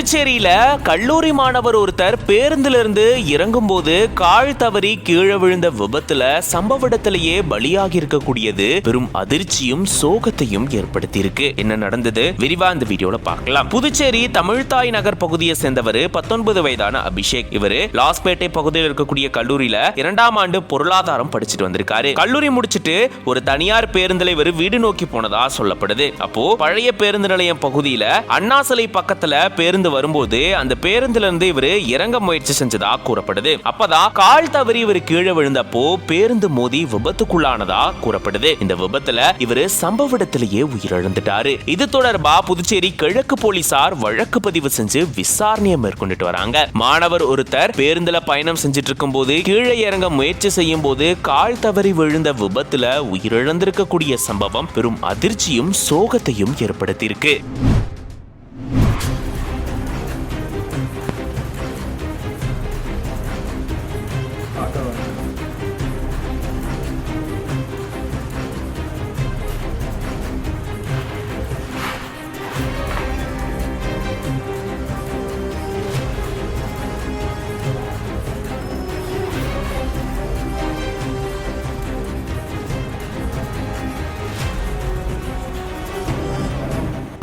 புதுச்சேரியில கல்லூரி மாணவர் ஒருத்தர் பேருந்திலிருந்து இறங்கும் போது கால் தவறி கீழே விழுந்த விபத்துல சம்பவ இடத்திலேயே பலியாகி இருக்கக்கூடியது பெரும் அதிர்ச்சியும் சோகத்தையும் ஏற்படுத்தி இருக்கு. என்ன நடந்தது விரிவா இந்த வீடியோல பார்க்கலாம். புதுச்சேரி தமிழ்தாய் நகர் பகுதியை சேர்ந்தவர் 19 வயதான அபிஷேக். இவரு லாஸ்பேட்டை பகுதியில் இருக்கக்கூடிய கல்லூரியில 2ஆம் ஆண்டு பொருளாதாரம் படிச்சுட்டு வந்திருக்காரு. கல்லூரி முடிச்சுட்டு ஒரு தனியார் பேருந்துல இவர் வீடு நோக்கி போனதா சொல்லப்படுது. அப்போ பழைய பேருந்து நிலையம் பகுதியில அண்ணா சிலை பக்கத்துல பேருந்து வரும்போது அந்த பேருந்துல இருந்து இவரு இறங்க முயற்சி செஞ்சதா கூறப்படுது. அப்பதான் கால் தவறி இவர் கீழே விழுந்தப்போ பேருந்து மோதி விபத்துக்குள்ளானதா கூறப்படுது. இந்த விபத்துல இவரு சம்பவ இடத்திலேயே உயிரிழந்துட்டாரு. இது தொடர்பா புதுச்சேரி கிழக்கு போலீசார் வழக்கு பதிவு செஞ்சு விசாரணையை மேற்கொண்டுட்டு வராங்க. மாணவர் ஒருத்தர் பேருந்துல பயணம் செஞ்சிட்டு இருக்கும் போது கீழே இறங்க முயற்சி செய்யும் போது கால் தவறி விழுந்த விபத்துல உயிரிழந்திருக்கக்கூடிய சம்பவம் பெரும் அதிர்ச்சியும் சோகத்தையும் ஏற்படுத்தியிருக்கு.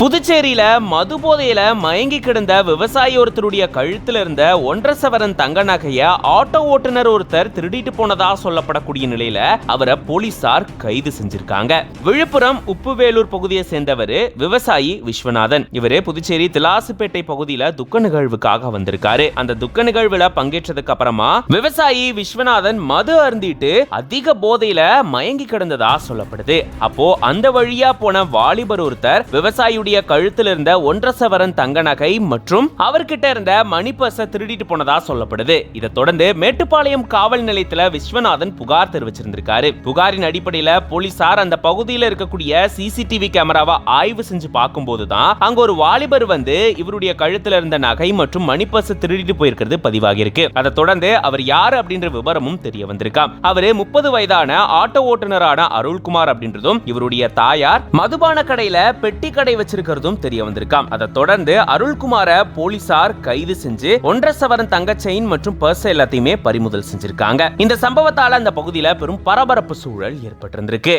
புதுச்சேரியில மது போதையில மயங்கி கிடந்த விவசாயி ஒருத்தருடைய கழுத்துல இருந்த 1.5 சவரன் தங்க நகைய ஆட்டோ ஓட்டுநர் ஒருத்தர் திருடிட்டு போனதா சொல்லப்படக்கூடிய நிலையில அவரை போலீசார் கைது செஞ்சிருக்காங்க. விழுப்புரம் உப்புவேலூர் பகுதியை சேர்ந்தவர் விவசாயி விஸ்வநாதன். இவரு புதுச்சேரி திலாசுப்பேட்டை பகுதியில துக்க நிகழ்வுக்காக வந்திருக்காரு. அந்த துக்க நிகழ்வுல பங்கேற்றதுக்கு அப்புறமா விவசாயி விஸ்வநாதன் மது அருந்திட்டு அதிக போதையில மயங்கி கிடந்ததா சொல்லப்படுது. அப்போ அந்த வழியா போன வாலிபர் ஒருத்தர் விவசாயியுடைய கழுத்தில் இருந்த 1.5 சவரன் தங்க நகை மற்றும் அவர்கிட்ட இருந்த மணி பர்ஸை திருடிட்டு போனதா சொல்லப்படுது. இதை தொடர்ந்து மேட்டுப்பாளையம் காவல் நிலையத்துல விஸ்வநாதன் புகார் தெரிவிச்சிருந்திருக்காரு. புகாரின் அடிப்படையில போலீசார் அந்த பகுதியில் இருக்கக்கூடிய சிசிடிவி கேமராவை ஆய்வு செஞ்சு பார்க்கும்போதுதான் அங்க ஒரு வாலிபர் வந்து இவருடைய கழுத்துல இருந்த நகை மற்றும் மணி பர்ஸை திருடிட்டு போயிருக்கிறது பதிவாகி இருக்கு. அதை தொடர்ந்து அவர் யாரு அப்படின்ற விவரமும் தெரிய வந்திருக்காம். அவரு 30 வயதான ஆட்டோ ஓட்டுநரான அருள்குமார் அப்படின்றதும் இவருடைய தாயார் மதுபான கடையில பெட்டி கடை வச்சிருக்கிறதும் தெரிய வந்திருக்காம். அதை தொடர்ந்து அருள்குமார போலீசார் கைது செஞ்சு 1.5 சவரன் தங்க செயின் மற்றும் பர்ஸ் எல்லாத்தையுமே பறிமுதல் செஞ்சிருக்காங்க. இந்த சம்பவத்தால அந்த பகுதியில பெரும் பரபரப்பு சூழல் ஏற்பட்டிருந்திருக்கு.